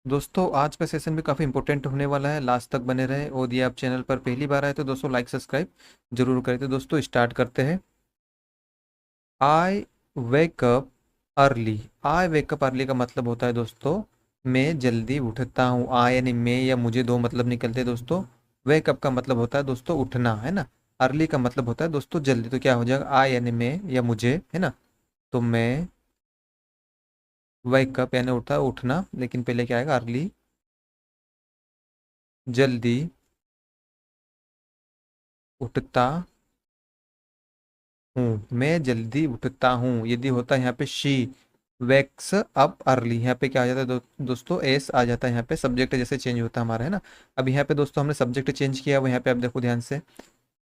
दोस्तों आज का सेशन भी काफ़ी इंपॉर्टेंट होने वाला है, लास्ट तक बने रहे। और ये आप चैनल पर पहली बार आए तो दोस्तों लाइक सब्सक्राइब जरूर करें। तो दोस्तों स्टार्ट करते हैं। आई वेक अप अर्ली। आई वेक अप अर्ली का मतलब होता है दोस्तों मैं जल्दी उठता हूँ। आई यानी मैं या मुझे दो मतलब निकलते हैं दोस्तों। वेक अप का मतलब होता है दोस्तों उठना, है ना। अर्ली का मतलब होता है दोस्तों जल्दी। तो क्या हो जाएगा, आई यानी मैं या मुझे, है ना। तो मैं वेक अप यानी उठता उठना, लेकिन पहले क्या आएगा, अर्ली, जल्दी उठता हूँ। मैं जल्दी उठता हूँ। यदि होता है यहाँ पे शी वैक्स अप अर्ली, यहाँ पे क्या आ जाता है दोस्तों एस आ जाता है। यहाँ पे सब्जेक्ट जैसे चेंज होता है हमारा, है ना। अब यहाँ पे दोस्तों हमने सब्जेक्ट चेंज किया हुआ, यहाँ पे आप देखो ध्यान से।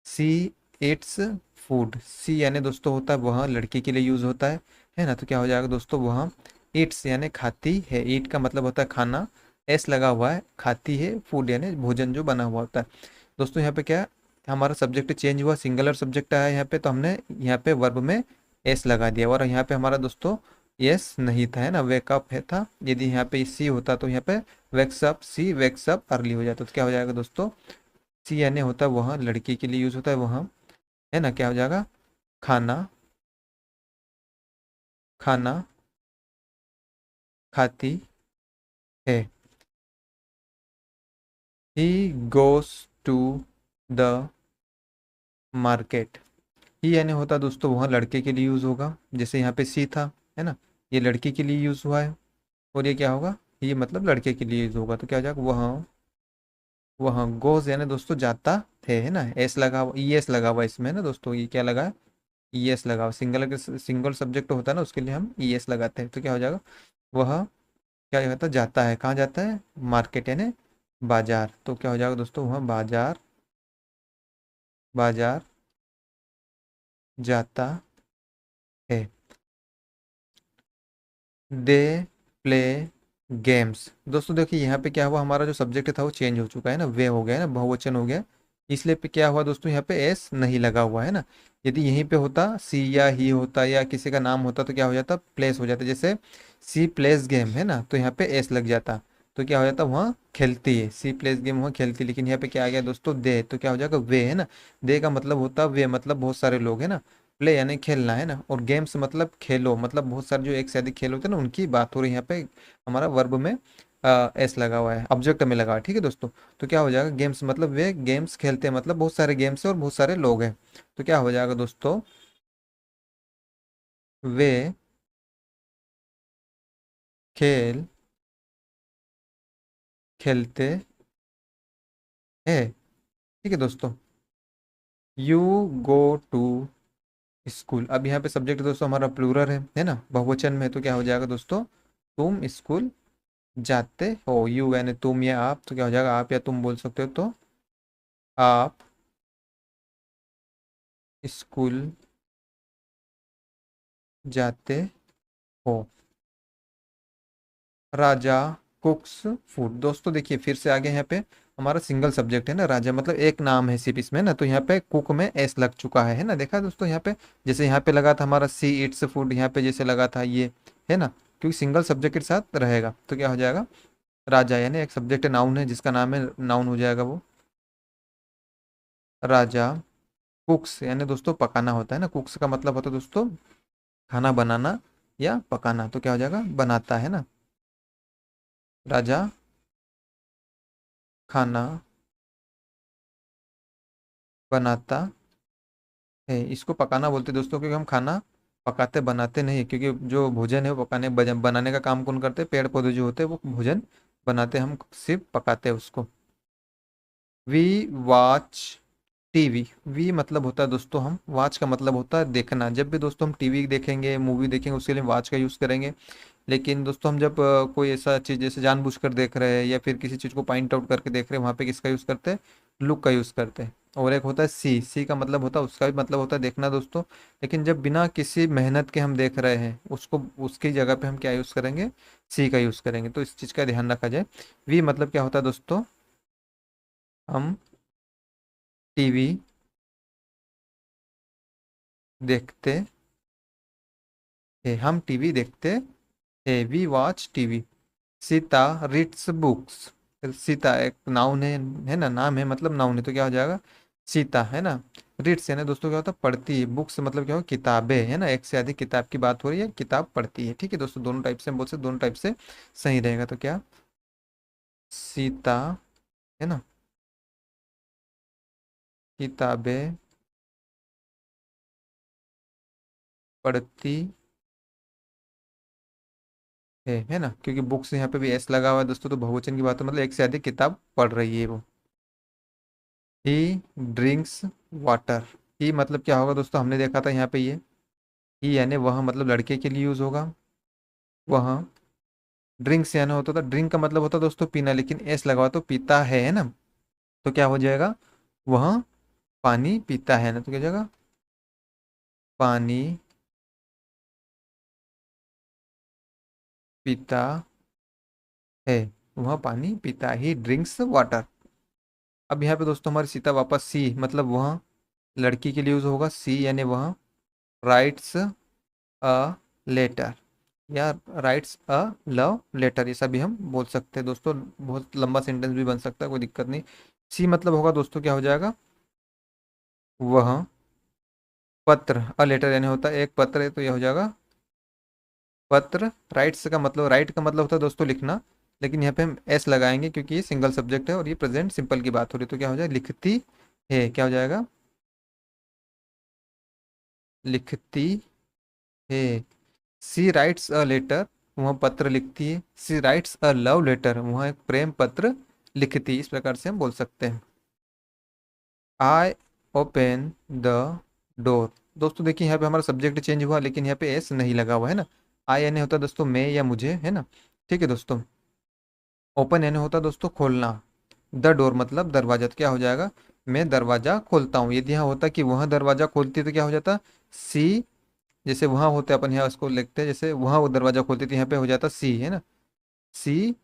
See its food. सी यानी दोस्तों होता है वह, लड़की के लिए यूज होता है ना। तो क्या हो जाएगा दोस्तों, वह इट्स यानी खाती है। ईट का मतलब होता है खाना, एस लगा हुआ है, खाती है, फूड यानी भोजन जो बना हुआ होता है। दोस्तों यहाँ पे क्या है, हमारा सब्जेक्ट चेंज हुआ, सिंगुलर सब्जेक्ट आया यहाँ पे, तो हमने यहाँ पे वर्ब में एस लगा दिया। और यहाँ पे हमारा दोस्तों यस नहीं था, है ना, वेकअप है था। यदि यहाँ पे सी होता तो यहाँ पे वेक्स अप, सी वेक्स अप अर्ली हो जाता। तो क्या हो जाएगा दोस्तों, सी यानी होता है वहाँ, लड़की के लिए यूज होता है वहाँ, है ना। क्या हो जाएगा, खाना, खाना खाती है। ही गोस टू द मार्केट। ही यानी होता है दोस्तों वहाँ, लड़के के लिए यूज होगा, जैसे यहाँ पे सी था, है ना। ये लड़की के लिए यूज हुआ है। और ये क्या होगा, ये मतलब लड़के के लिए यूज होगा। तो क्या हो जाएगा, वहाँ, वहाँ गोज यानी दोस्तों जाता थे, है ना। एस लगा हुआ, ई एस लगा हुआ इसमें, है ना दोस्तों। ये क्या लगा है, ई एस लगा हुआ। सिंगल सब्जेक्ट होता है ना, उसके लिए हम ई एस लगाते हैं। तो क्या हो जाएगा, वह क्या होता है, जाता है, कहाँ जाता है, मार्केट यानी बाजार। तो क्या हो जाएगा दोस्तों, वह बाजार, बाजार जाता है। They play games. दोस्तों देखिए यहाँ पे क्या हुआ, हमारा जो सब्जेक्ट था वो चेंज हो चुका है ना, वे हो गया है ना, बहुवचन हो गया। इसलिए पे क्या हुआ दोस्तों, यहाँ पे एस नहीं लगा हुआ है ना। यदि यहीं पे होता, सी या ही होता या किसी का नाम होता, तो क्या हो जाता, प्लेस हो जाता। जैसे सी प्लेस गेम, है ना, तो यहाँ पे एस लग जाता। तो क्या हो जाता, वहाँ खेलती है, सी प्लेस गेम वहाँ खेलती। लेकिन यहाँ पे क्या आ गया दोस्तों, दे। तो क्या हो जाएगा, वे, है ना। दे का मतलब होता वे, मतलब बहुत सारे लोग, है ना। प्ले यानी खेलना, है ना। और गेम्स मतलब खेलो, मतलब बहुत सारे जो एक से अधिक खेल होते हैं ना, उनकी बात हो रही है यहाँ पे। हमारा वर्ब में एस लगा हुआ है, ऑब्जेक्ट में लगा हुआ है, ठीक है दोस्तों। तो क्या हो जाएगा, गेम्स मतलब वे गेम्स खेलते हैं, मतलब बहुत सारे गेम्स हैं और बहुत सारे लोग हैं। तो क्या हो जाएगा दोस्तों, वे खेल खेलते हैं, ठीक है दोस्तों। You go to school. अब यहाँ पे सब्जेक्ट दोस्तों हमारा प्लूरल है ना, बहुवचन में है। तो क्या हो जाएगा दोस्तों, तुम स्कूल जाते हो। यू यानी तुम या आप, तो क्या हो जाएगा, आप या तुम बोल सकते हो। तो आप स्कूल जाते हो। राजा कुक्स फूड। दोस्तों देखिए फिर से आगे यहाँ पे हमारा सिंगल सब्जेक्ट है ना, राजा मतलब एक नाम है सिर्फ इसमें ना। तो यहाँ पे कुक में एस लग चुका है ना, देखा दोस्तों यहाँ पे। जैसे यहाँ पे लगा था हमारा सी इट्स फूड, यहाँ पे जैसे लगा था ये, है ना। क्योंकि सिंगल सब्जेक्ट के साथ रहेगा। तो क्या हो जाएगा, राजा यानी एक सब्जेक्ट नाउन है, जिसका नाम है नाउन हो जाएगा वो। राजा कुक्स यानी दोस्तों पकाना होता है ना, कुक्स का मतलब होता है दोस्तों खाना बनाना या पकाना। तो क्या हो जाएगा, बनाता है ना। राजा खाना बनाता है। इसको पकाना बोलते हैं दोस्तों, क्योंकि हम खाना पकाते बनाते नहीं, क्योंकि जो भोजन है वो पकाने बनाने का काम कौन करते हैं, पेड़ पौधे जो होते हैं वो भोजन बनाते हैं, हम सिर्फ पकाते हैं उसको। We watch TV. वी मतलब होता है दोस्तों हम, वॉच का मतलब होता है देखना। जब भी दोस्तों हम टीवी देखेंगे, मूवी देखेंगे, उसके लिए वॉच का यूज़ करेंगे। लेकिन दोस्तों हम जब कोई ऐसा चीज़ जैसे जानबूझकर देख रहे हैं या फिर किसी चीज़ को पॉइंट आउट करके देख रहे हैं, वहाँ पे किसका यूज़ करते हैं, लुक का यूज़ करते हैं। और एक होता है सी। सी का मतलब होता है, उसका भी मतलब होता है देखना दोस्तों। लेकिन जब बिना किसी मेहनत के हम देख रहे हैं उसको, उसकी जगह पे हम क्या यूज़ करेंगे, सी का यूज़ करेंगे। तो इस चीज़ का ध्यान रखा जाए। वी मतलब क्या होता है दोस्तों, हम टीवी देखते हैं, हम टीवी देखते हैं, we watch TV. Sita reads books. Sita एक नाउन है ना, नाम है मतलब नाउन है, तो क्या हो जाएगा सीता, है ना। रीड्स है ना दोस्तों, क्या होता है पढ़ती है, बुक्स मतलब क्या हो किताबें, है ना, एक से अधिक किताब की बात हो रही है, किताब पढ़ती है, ठीक है दोस्तों, दोनों टाइप से हम बोल सकते, दोनों टाइप से सही रहेगा, तो क्या सीता, है ना, किताबें पढ़ती है ना, क्योंकि बुक्स यहाँ पे भी एस लगा हुआ है दोस्तों, तो बहुवचन की बात है, मतलब एक से अधिक किताब पढ़ रही है वो। ही ड्रिंक्स वाटर। ही मतलब क्या होगा दोस्तों, हमने देखा था यहाँ पे ये ही यानी वह मतलब लड़के के लिए यूज होगा वह। ड्रिंक्स यानी होता था, ड्रिंक का मतलब होता दोस्तों पीना, लेकिन एस लगा हुआ तो पीता है ना, तो क्या हो जाएगा वह पानी पीता है ना, तो क्या हो जाएगा पानी पीता है, वह पानी पीता, ही ड्रिंक्स वाटर। अब यहाँ पे दोस्तों हमारी सीता वापस सी मतलब वह लड़की के लिए यूज होगा, सी यानी वह राइट्स अ लेटर, या राइट्स अ लव लेटर, ऐसा भी हम बोल सकते हैं दोस्तों, बहुत लंबा सेंटेंस भी बन सकता है, कोई दिक्कत नहीं। सी मतलब होगा दोस्तों क्या हो जाएगा वह पत्र, अ लेटर यानी होता है एक पत्र है, तो यह हो जाएगा पत्र। राइट्स का मतलब, राइट का मतलब होता है दोस्तों लिखना, लेकिन यहाँ पे हम एस लगाएंगे क्योंकि ये सिंगल सब्जेक्ट है और ये प्रेजेंट सिंपल की बात हो रही है, तो क्या हो जाएगा लिखती है, क्या हो जाएगा लिखती है। सी राइट्स अ लेटर, वह पत्र लिखती है, सी राइट्स अ लव लेटर, वह एक प्रेम पत्र लिखती है, इस प्रकार से हम बोल सकते हैं। I open the door. दोस्तों देखिए यहाँ पे हमारा सब्जेक्ट चेंज हुआ, लेकिन यहाँ पे एस नहीं लगा हुआ है ना। आई यानी होता है दोस्तों मैं या मुझे, है ना, ठीक है दोस्तों। ओपन यानी होता है दोस्तों खोलना, द डोर मतलब दरवाजा, तो क्या हो जाएगा मैं दरवाजा खोलता हूँ। यदि यहाँ होता कि वह दरवाजा खोलती तो क्या हो जाता सी, जैसे वहां होते अपन यहाँ उसको लिखते हैं, जैसे वहां वो दरवाजा खोलती थी, यहाँ पे हो जाता सी, है ना, सी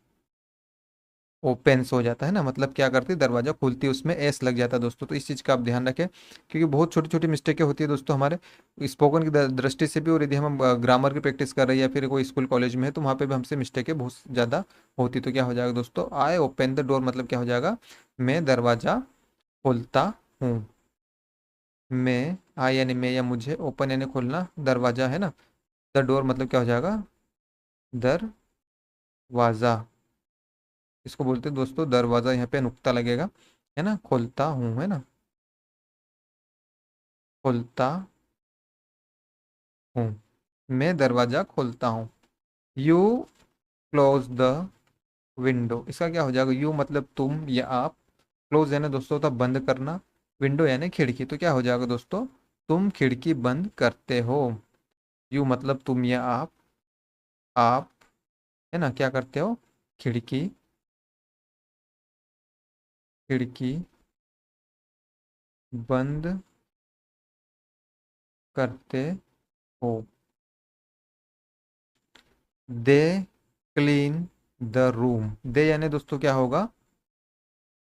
ओपेन्स हो जाता है ना, मतलब क्या करती दरवाजा खुलती है, उसमें एस लग जाता है दोस्तों, तो इस चीज़ का आप ध्यान रखें, क्योंकि बहुत छोटी छोटी मिस्टेकें होती है दोस्तों हमारे स्पोकन की दृष्टि से भी, और यदि हम ग्रामर की प्रैक्टिस कर रहे हैं या फिर कोई स्कूल कॉलेज में है तो वहाँ पे भी हमसे मिस्टेकें बहुत ज़्यादा होती, तो क्या हो जाएगा दोस्तों आई ओपन द डोर मतलब क्या हो जाएगा मैं दरवाजा खोलता हूँ। मैं आई यानी मैं या मुझे, ओपन यानी खोलना, दरवाजा है ना, द डोर मतलब क्या हो जाएगा दरवाजा, इसको बोलते हैं दोस्तों दरवाजा, यहाँ पे नुक्ता लगेगा, है ना, खोलता हूँ, है ना, खोलता हूँ, मैं दरवाजा खोलता हूँ। यू क्लोज द विंडो, इसका क्या हो जाएगा यू मतलब तुम या आप, क्लोज यानी दोस्तों होता बंद करना, विंडो यानी खिड़की, तो क्या हो जाएगा दोस्तों तुम खिड़की बंद करते हो। यू मतलब तुम या आप, है ना, क्या करते हो खिड़की, खिड़की बंद करते हो। दे क्लीन द रूम, दे यानी दोस्तों क्या होगा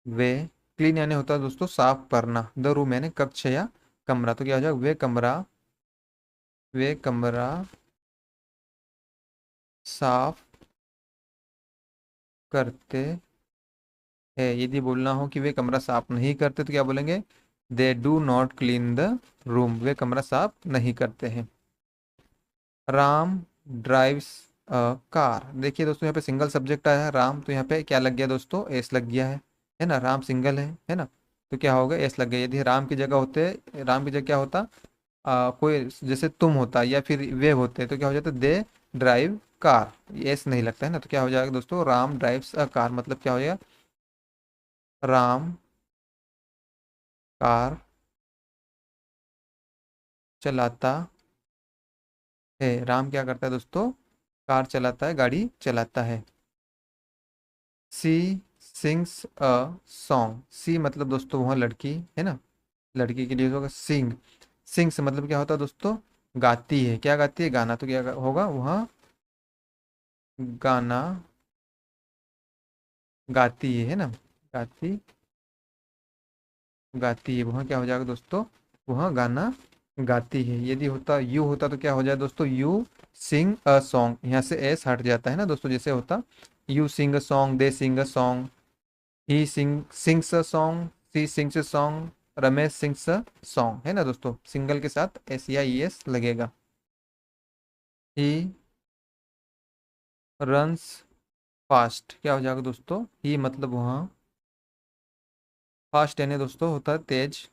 वे, क्लीन यानी होता है दोस्तों साफ करना, द रूम यानी कक्ष या कमरा, तो क्या हो जाएगा वे कमरा साफ करते हैं। यदि बोलना हो कि वे कमरा साफ नहीं करते तो क्या बोलेंगे they do not clean the room, वे कमरा साफ नहीं करते हैं। राम ड्राइव्स अ कार, देखिए दोस्तों यहाँ पे सिंगल सब्जेक्ट आया है राम, तो यहाँ पे क्या लग गया दोस्तों एस लग गया है ना, राम सिंगल है ना, तो क्या होगा एस लग गया। यदि राम की जगह होते, राम की जगह क्या होता कोई जैसे तुम होता या फिर वे होते, तो क्या हो जाता दे ड्राइव कार, एस नहीं लगता है ना, तो क्या हो जाएगा दोस्तों राम ड्राइव्स अ कार मतलब क्या हो जाएगा राम कार चलाता है, राम क्या करता है दोस्तों कार चलाता है, गाड़ी चलाता है। सी सिंग्स अ सॉन्ग, सी मतलब दोस्तों वहाँ लड़की, है ना, लड़की के लिए होगा सिंग, सिंग्स मतलब क्या होता है दोस्तों गाती है, क्या गाती है गाना, तो क्या होगा वहाँ गाना गाती है ना, गाती गाती है, वहाँ क्या हो जाएगा दोस्तों वहाँ गाना गाती है। यदि होता यू होता तो क्या हो जाए दोस्तों यू सिंग अ सॉन्ग, यहाँ से एस हट जाता है ना दोस्तों, जैसे होता you sing a song, they sing a song, he sings a song, she sings a song, Ramesh sings a song, है ना दोस्तों। सिंगल के साथ एस या ई एस लगेगा। ही रन्स फास्ट, क्या हो जाएगा दोस्तों, ही मतलब वहाँ, फास्ट यानी दोस्तों होता है तेज,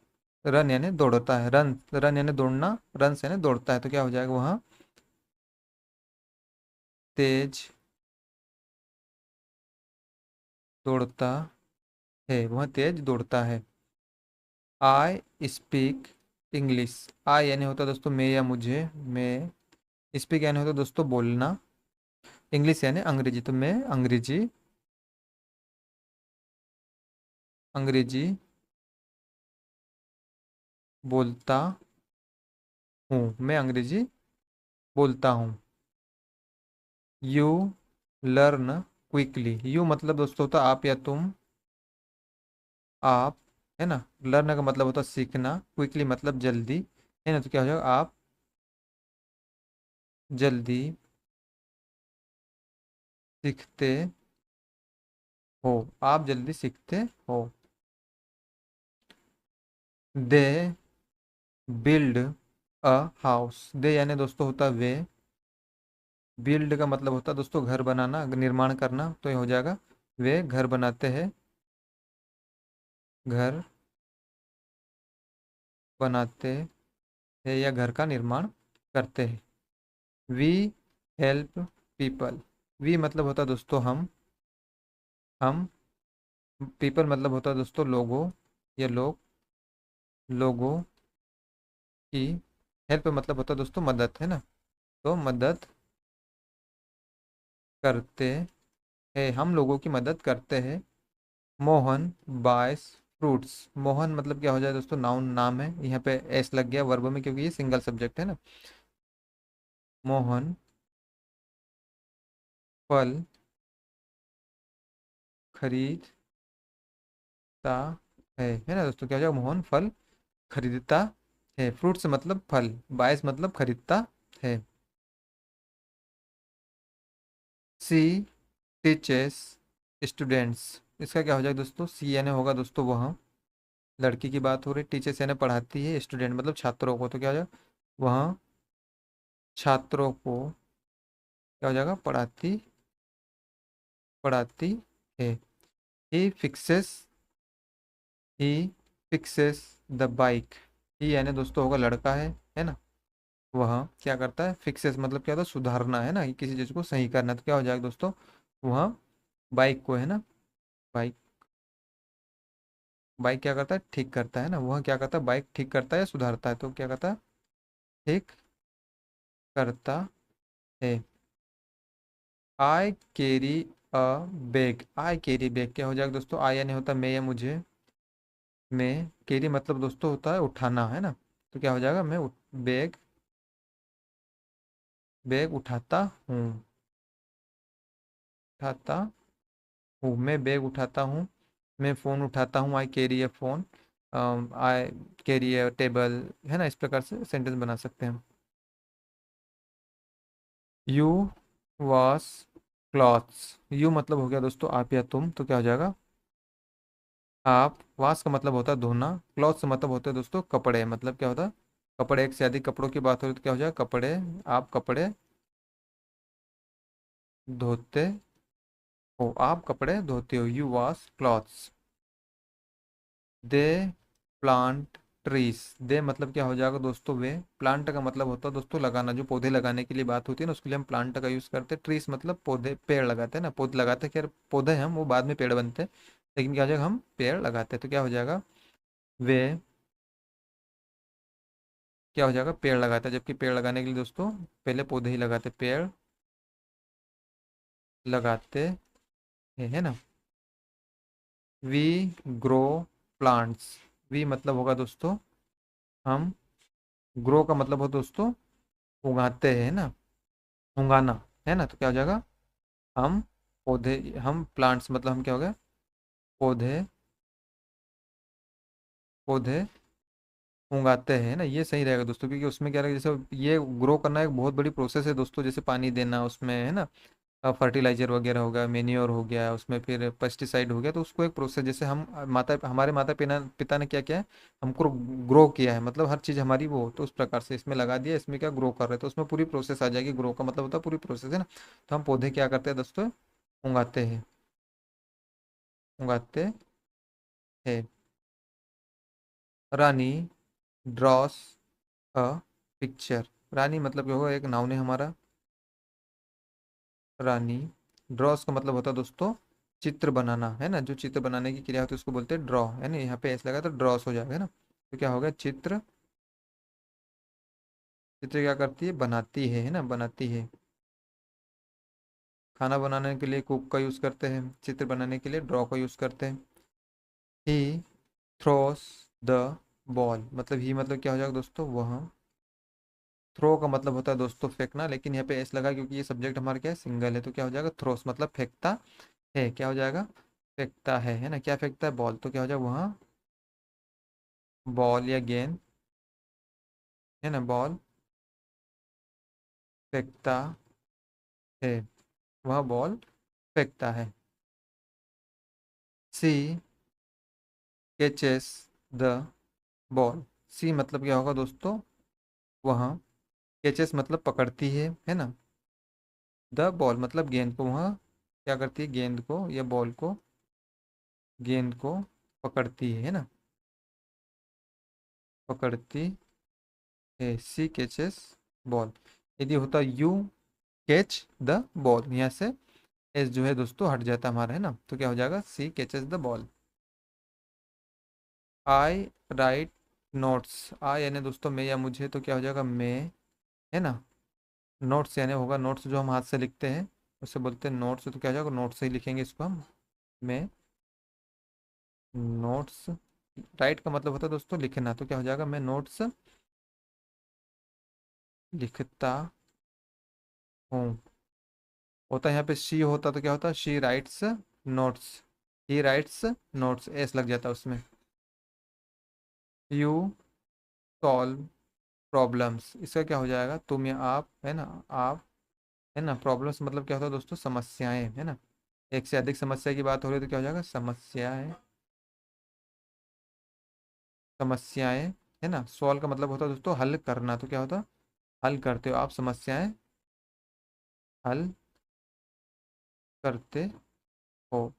रन यानी दौड़ता है, रन रन यानी दौड़ना, रन यानी दौड़ता है, तो क्या हो जाएगा वहाँ, तेज दौड़ता है, वह तेज दौड़ता है। आई स्पीक इंग्लिश, आई यानी होता है दोस्तों मैं या मुझे, मैं, स्पीक यानी होता है दोस्तों बोलना, इंग्लिश यानी अंग्रेजी, तो मैं अंग्रेजी, अंग्रेजी बोलता हूँ, मैं अंग्रेजी बोलता हूँ। यू लर्न क्विकली, यू मतलब दोस्तों होता है आप या तुम, आप, है ना, लर्न का मतलब होता है सीखना, क्विकली मतलब जल्दी, है ना, तो क्या हो जाएगा आप जल्दी सीखते हो, आप जल्दी सीखते हो। दे बिल्ड अ हाउस, दे यानी दोस्तों होता है वे, बिल्ड का मतलब होता है दोस्तों घर बनाना, निर्माण करना, तो ये हो जाएगा वे घर बनाते हैं, घर बनाते हैं या घर का निर्माण करते हैं। वी हेल्प पीपल, वी मतलब होता है दोस्तों हम, पीपल मतलब होता है दोस्तों लोगों या लोग, लोगों की, हेल्प मतलब होता है दोस्तों मदद, है ना, तो मदद करते हैं, हम लोगों की मदद करते हैं। मोहन बायस फ्रूट्स, मोहन मतलब क्या हो जाए दोस्तों, नाउन नाम है, यहाँ पे एस लग गया वर्ब में क्योंकि ये सिंगल सब्जेक्ट है ना। मोहन फल खरीदता है ना दोस्तों, क्या हो जाएगा, मोहन फल खरीदता है, फ्रूट्स मतलब फल, बायस मतलब खरीदता है। सी टीचर्स स्टूडेंट्स, इसका क्या हो जाएगा दोस्तों, सी यानी होगा दोस्तों वहाँ, लड़की की बात हो रही, टीचर्स यानी पढ़ाती है, स्टूडेंट मतलब छात्रों को, तो क्या हो जाएगा वहाँ छात्रों को, क्या हो जाएगा पढ़ाती, पढ़ाती है। He fixes, he fixes the bike, he यानी दोस्तों होगा लड़का है ना, वह क्या करता है, फिक्सेस मतलब क्या होता है सुधारना, है ना, किसी चीज़ को सही करना, तो क्या हो जाएगा दोस्तों वह बाइक को, है ना, बाइक, बाइक क्या करता है ठीक करता है ना, वह क्या करता है बाइक ठीक करता है या सुधारता है, तो क्या करता है ठीक करता है। I carry a bag, I carry bag, क्या हो जाएगा दोस्तों, आई यानी होता है मैं या मुझे, मैं, कैरी मतलब दोस्तों होता है उठाना, है ना, तो क्या हो जाएगा मैं बैग, बैग उठाता हूँ, उठाता हूँ, मैं बैग उठाता हूँ, मैं फ़ोन उठाता हूँ, I carry A phone, I carry A table, है ना, इस प्रकार से सेंटेंस बना सकते हैं। यू वॉश क्लॉथ्स, यू मतलब हो गया दोस्तों आप या तुम, तो क्या हो जाएगा आप, वॉश का मतलब होता है धोना, क्लॉथ्स का मतलब होता है दोस्तों कपड़े, मतलब क्या होता है कपड़े, एक से अधिक कपड़ों की बात हो रही तो क्या हो जाएगा कपड़े, आप कपड़े धोते हो, आप कपड़े धोते हो, you wash clothes. They plant trees, they मतलब क्या हो जाएगा दोस्तों वे, प्लांट का मतलब होता है दोस्तों लगाना, जो पौधे लगाने के लिए बात होती है ना उसके लिए हम प्लांट का यूज करते हैं, ट्रीज मतलब पौधे, पेड़ लगाते हैं ना, पौधे लगाते हैं, क्या पौधे हैं हम, वो बाद में पेड़ बनते हैं, लेकिन क्या हो जाएगा हम पेड़ लगाते हैं, तो क्या हो जाएगा वे, क्या हो जाएगा पेड़ लगाते हैं, जबकि पेड़ लगाने के लिए दोस्तों पहले पौधे ही लगाते, पेड़ लगाते हैं, है ना। वी ग्रो प्लांट्स, वी मतलब होगा दोस्तों हम, ग्रो का मतलब हो दोस्तों उगाते हैं ना, उगाना, है ना, तो क्या हो जाएगा हम पौधे, हम प्लांट्स मतलब हम क्या हो गया पौधे, पौधे उगाते हैं ना, ये सही रहेगा दोस्तों, क्योंकि उसमें क्या रहेगा जैसे ये ग्रो करना एक बहुत बड़ी प्रोसेस है दोस्तों, जैसे पानी देना उसमें, है ना, फर्टिलाइजर वगैरह हो गया, मेन्योर हो गया, उसमें फिर पेस्टिसाइड हो गया, तो उसको एक प्रोसेस, जैसे हम हमारे माता पिता पिता ने क्या किया है, हमको ग्रो किया है, मतलब हर चीज़ हमारी वो, तो उस प्रकार से इसमें लगा दिया, इसमें क्या ग्रो कर रहे हैं, तो उसमें पूरी प्रोसेस आ जाएगी। ग्रो का मतलब होता है पूरी प्रोसेस, है ना। तो हम पौधे क्या करते हैं दोस्तों, उगाते हैं, उगाते हैं। रानी ड्रॉस अ पिक्चर। रानी मतलब क्या होगा, एक नाउन है हमारा, रानी। ड्रॉस का मतलब होता है दोस्तों चित्र बनाना, है ना, जो चित्र बनाने की क्रिया होती है उसको बोलते हैं ड्रॉ, है ना। यहाँ पे ऐसा लगा तो ड्रॉस हो जाएगा, है ना। तो क्या होगा, चित्र, चित्र क्या करती है, बनाती है ना, बनाती है। खाना बनाने के लिए कुक का यूज करते हैं, चित्र बनाने के लिए ड्रॉ का यूज करते हैं। ही थ्रोस द बॉल, मतलब ही मतलब क्या हो जाएगा दोस्तों, वह। थ्रो का मतलब होता है दोस्तों फेंकना, लेकिन यहाँ पे एस लगा क्योंकि ये सब्जेक्ट हमारा क्या है, सिंगल है, तो क्या हो जाएगा, थ्रोस मतलब फेंकता है, क्या हो जाएगा, फेंकता है ना। क्या फेंकता है, बॉल, तो क्या हो जाएगा वहाँ बॉल या गेंद, है ना, बॉल फेंकता है, वह बॉल फेंकता है। सी कैचेस द बॉल। सी मतलब क्या होगा दोस्तों, वह। कैचेस मतलब पकड़ती है ना। द बॉल मतलब गेंद को, वह क्या करती है, गेंद को या बॉल को, गेंद को पकड़ती है ना, पकड़ती है। सी कैचेस बॉल। यदि होता यू कैच द बॉल, यहाँ से एस जो है दोस्तों हट जाता हमारा, है ना, तो क्या हो जाएगा, she catches the ball. I write notes. I यानी दोस्तों मैं या मुझे, तो क्या हो जाएगा, मैं, है ना। नोट्स यानी होगा नोट्स जो हम हाथ से लिखते हैं, उसे बोलते हैं नोट्स, तो क्या हो जाएगा, नोट्स से ही लिखेंगे इसको हम, मैं नोट्स। राइट का मतलब होता है दोस्तों लिखना, तो क्या हो जाएगा, मैं नोट्स लिखता हूँ। होता है यहाँ पे शी होता तो क्या होता, she writes notes, he rights notes, S लग जाता उसमें। यू सॉल्व प्रॉब्लम्स, इसका क्या हो जाएगा, तुम या आप, है ना, आप, है ना। प्रॉब्लम्स मतलब क्या होता है दोस्तों, समस्याएं, है ना। एक से अधिक समस्या की बात हो रही है तो क्या हो जाएगा, समस्याएं, समस्याएं, है ना। सॉल्व का मतलब होता है दोस्तों हल करना, तो क्या होता, हल करते हो आप, समस्याएं हल करते हो।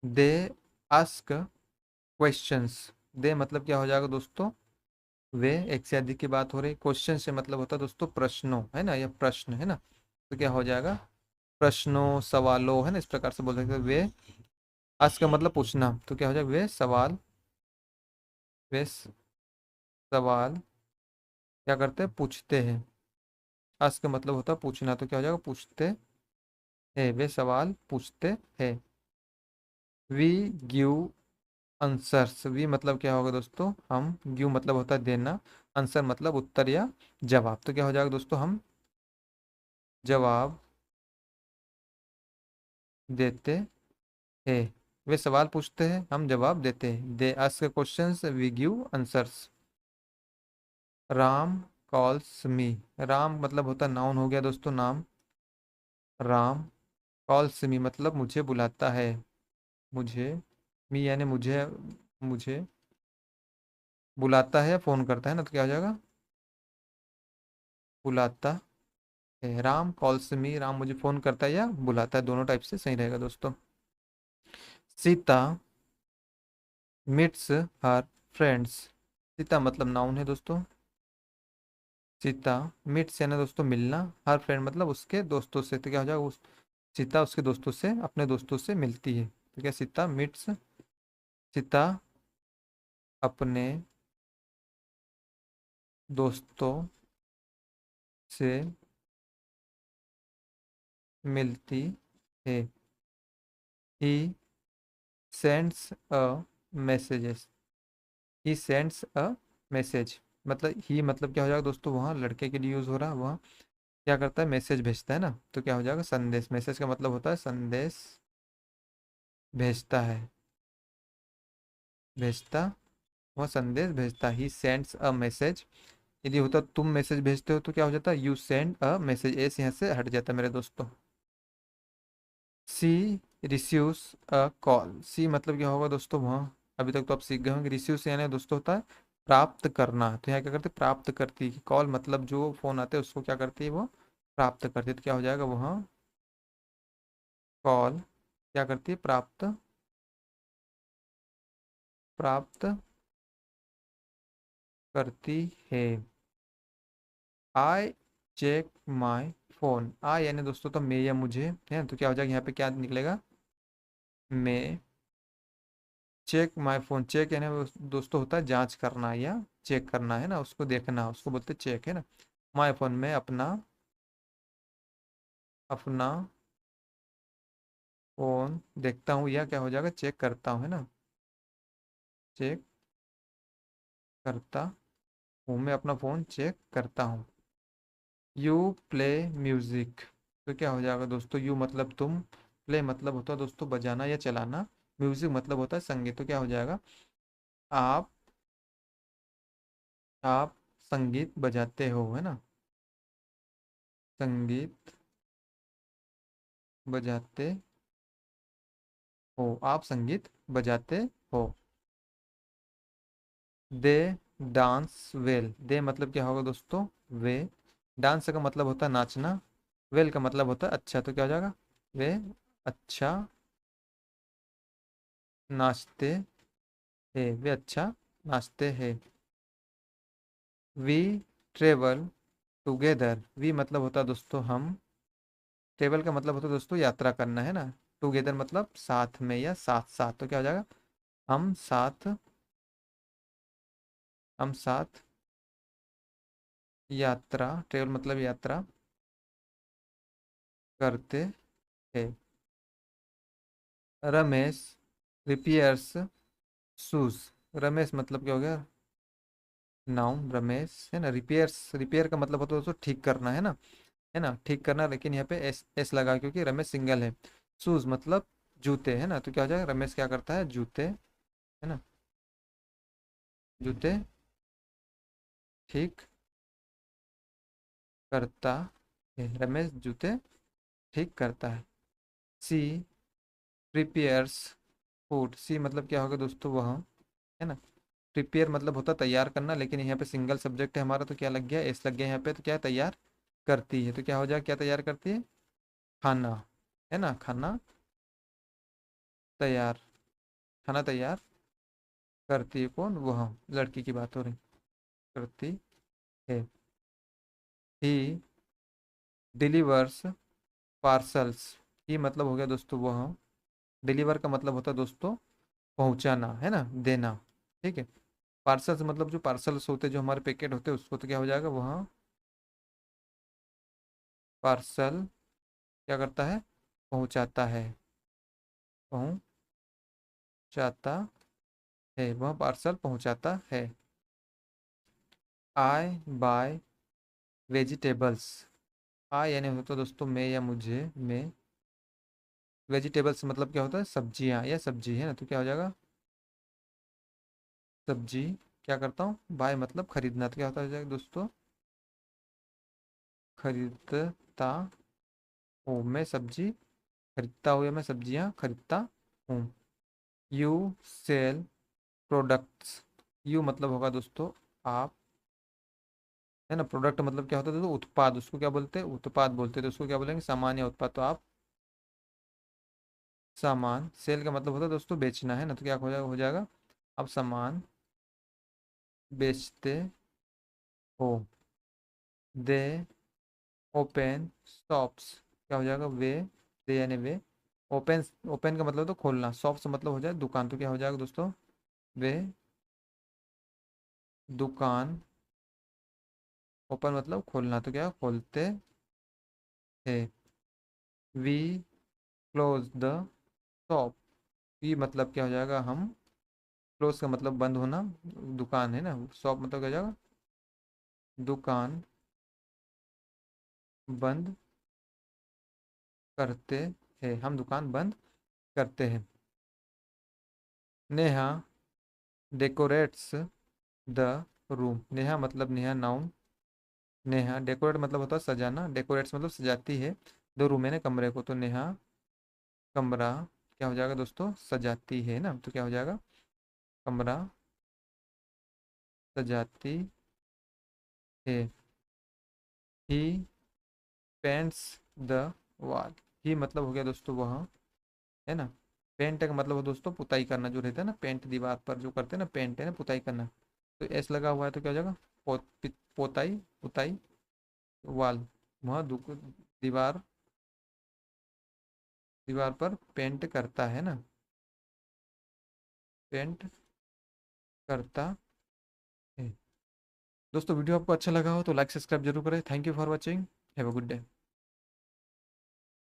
दे आस्क क्वेश्चंस। दे मतलब क्या हो जाएगा दोस्तों, वे, एक से अधिक की बात हो रही, क्वेश्चन से मतलब होता है दोस्तों प्रश्नों, है ना, या प्रश्न, है ना। तो क्या हो जाएगा, प्रश्नों सवालों, है ना, इस प्रकार से बोल सकते हैं। वे आस्क का मतलब पूछना, तो क्या हो जाएगा, वे सवाल, वे सवाल क्या करते हैं, पूछते हैं। आस्क का मतलब होता है पूछना, तो क्या हो जाएगा, पूछते हैं, वे सवाल पूछते हैं। We give answers. वी मतलब क्या होगा दोस्तों, हम। गिव मतलब होता है देना, आंसर मतलब उत्तर या जवाब, तो क्या हो जाएगा दोस्तों, हम जवाब देते हैं। वे सवाल पूछते हैं, हम जवाब देते हैं। They ask questions, we give answers. Ram calls me. Ram मतलब होता है नाउन हो गया दोस्तों, नाम, राम। कॉल्स मी मतलब मुझे बुलाता है, मुझे, मी यानी मुझे, मुझे बुलाता है या फोन करता है ना, तो क्या हो जाएगा, बुलाता है। राम कॉल्स मी, राम मुझे फोन करता है या बुलाता है, दोनों टाइप से सही रहेगा दोस्तों। सीता मीट्स हर फ्रेंड्स। सीता मतलब नाउन है दोस्तों, सीता मीट्स यानी दोस्तों मिलना, हर फ्रेंड मतलब उसके दोस्तों से, तो क्या हो जाएगा, उस सीता उसके दोस्तों से, अपने दोस्तों से मिलती है, तो क्या, सीता मीट्स, सीता अपने दोस्तों से मिलती है। He sends a messages. He sends a message, मतलब ही मतलब क्या हो जाएगा दोस्तों, वहाँ लड़के के लिए यूज हो रहा है, वहाँ क्या करता है, मैसेज भेजता है ना, तो क्या हो जाएगा, संदेश। मैसेज का मतलब होता है संदेश भेजता है, भेजता, वह संदेश भेजता। ही सेंड्स अ मैसेज यदि होता तुम मैसेज भेजते हो तो क्या हो जाता, you send a message, S यहाँ से हट जाता मेरे दोस्तों। सी रिसीव्स अ कॉल, सी मतलब क्या होगा दोस्तों, वहाँ अभी तक तो आप सीख गए होंगे। रिसीव से यानी दोस्तों होता है प्राप्त करना, तो यहाँ क्या करते हैं, प्राप्त करती है। कॉल मतलब जो फोन आते हैं उसको क्या करती है, वो प्राप्त करती है। तो क्या हो जाएगा वहाँ, कॉल क्या करती है, प्राप्त, प्राप्त करती है। आई चेक माई फोन, आई यानी दोस्तों तो मैं या मुझे है, तो क्या हो जाएगा यहाँ पे क्या निकलेगा, मैं चेक माई फोन, चेक यानी वो दोस्तों होता है जांच करना या चेक करना है ना, उसको देखना, उसको बोलते चेक है ना। माई फोन में अपना, अपना फोन देखता हूँ, या क्या हो जाएगा चेक करता हूँ है ना, चेक करता हूँ, मैं अपना फोन चेक करता हूँ। यू प्ले म्यूजिक, तो क्या हो जाएगा दोस्तों, यू मतलब तुम, प्ले मतलब होता है दोस्तों बजाना या चलाना, म्यूजिक मतलब होता है संगीत। तो क्या हो जाएगा, आप, आप संगीत बजाते हो है ना, संगीत बजाते हो, आप संगीत बजाते हो। दे डांस वेल, दे मतलब क्या होगा दोस्तों, वे, डांस का मतलब होता है नाचना, वेल का मतलब होता है अच्छा, तो क्या हो जाएगा, वे अच्छा नाचते हैं, वे अच्छा नाचते हैं। वी ट्रेवल टुगेदर, वी मतलब होता है दोस्तों हम, ट्रेवल का मतलब होता है दोस्तों यात्रा करना है ना, टुगेदर मतलब साथ में या साथ साथ, तो क्या हो जाएगा, हम साथ, हम साथ यात्रा, ट्रेवल मतलब यात्रा करते हैं। रमेश रिपेयर्स शूज, रमेश मतलब क्या हो गया, नाउन रमेश है ना, रिपेयर्स, रिपेयर का मतलब होता है दोस्तों ठीक करना है ना ठीक करना, लेकिन यहाँ पे एस एस लगा क्योंकि रमेश सिंगल है। शूज मतलब जूते है ना, तो क्या हो जाएगा, रमेश क्या करता है, जूते है ना, जूते ठीक करता है, रमेश जूते ठीक करता है। सी प्रिपेयर्स फूड, सी मतलब क्या होगा दोस्तों वह है ना, प्रिपेयर मतलब होता है तैयार करना, लेकिन यहाँ पे सिंगल सब्जेक्ट है हमारा, तो क्या लग गया, एस लग गया यहाँ पे, तो क्या है, तैयार करती है। तो क्या हो जाएगा, क्या तैयार करती है, खाना है ना, खाना तैयार, खाना तैयार करती है, कौन, वह लड़की की बात हो रही, करती है। ही डिलीवर्स पार्सल्स, ही मतलब हो गया दोस्तों वह, डिलीवर का मतलब होता है दोस्तों पहुंचाना है ना, देना, ठीक है। पार्सल्स मतलब जो पार्सल्स होते हैं, जो हमारे पैकेट होते हैं, उसको तो क्या हो जाएगा वह, पार्सल क्या करता है, पहुंचाता है, पहुंचाता है, वह पार्सल पहुंचाता है। आई बाय वेजिटेबल्स, आई यानी होता है दोस्तों मैं या मुझे, मैं, वेजिटेबल्स मतलब क्या होता है, सब्जियां या सब्जी है ना, तो क्या हो जाएगा, सब्जी क्या करता हूँ, बाय मतलब खरीदना, तो क्या होता है दोस्तों, खरीदता हूँ, मैं सब्जी खरीदता हूँ, या मैं सब्जियां खरीदता हूँ। यू सेल प्रोडक्ट्स, यू मतलब होगा दोस्तों आप है ना, प्रोडक्ट मतलब क्या होता है दोस्तों, उत्पाद, उसको क्या बोलते हैं, उत्पाद बोलते हैं, तो उसको क्या बोलेंगे, सामान या उत्पाद, तो आप सामान, सेल का मतलब होता है दोस्तों बेचना है ना, तो क्या हो जाएगा आप सामान बेचते हो। दे ओपन शॉप्स, क्या हो जाएगा, वे, दे यानी वे, ओपन, ओपन का मतलब तो खोलना, शॉप्स मतलब हो जाए दुकान, तो क्या हो जाएगा दोस्तों, वे दुकान, ओपन मतलब खोलना, तो क्या खोलते हैं। We close the shop, we मतलब क्या हो जाएगा हम, क्लोज का मतलब बंद होना, दुकान है ना, शॉप मतलब क्या हो जाएगा, दुकान बंद करते हैं, हम दुकान बंद करते हैं। Neha decorates the room, Neha मतलब नेहा नाउन, नेहा, डेकोरेट मतलब होता है सजाना, डेकोरेट्स मतलब सजाती है। दो रूम है ना कमरे को, तो नेहा कमरा क्या हो जाएगा दोस्तों, सजाती है ना, तो क्या हो जाएगा, कमरा सजाती है। ही पेंट्स द वॉल। ही मतलब हो गया दोस्तों वह, है ना। पेंट का मतलब हो दोस्तों पुताई करना, जो रहता है ना पेंट दीवार पर जो करते हैं ना, पेंट है ना पुताई करना। तो एस लगा हुआ है तो क्या हो जाएगा, पोताई पुताई, वाल वह दीवार, दीवार पर पेंट करता है ना, पेंट करता है। दोस्तों वीडियो आपको अच्छा लगा हो तो लाइक सब्सक्राइब जरूर करें। Thank you for watching, have a good day.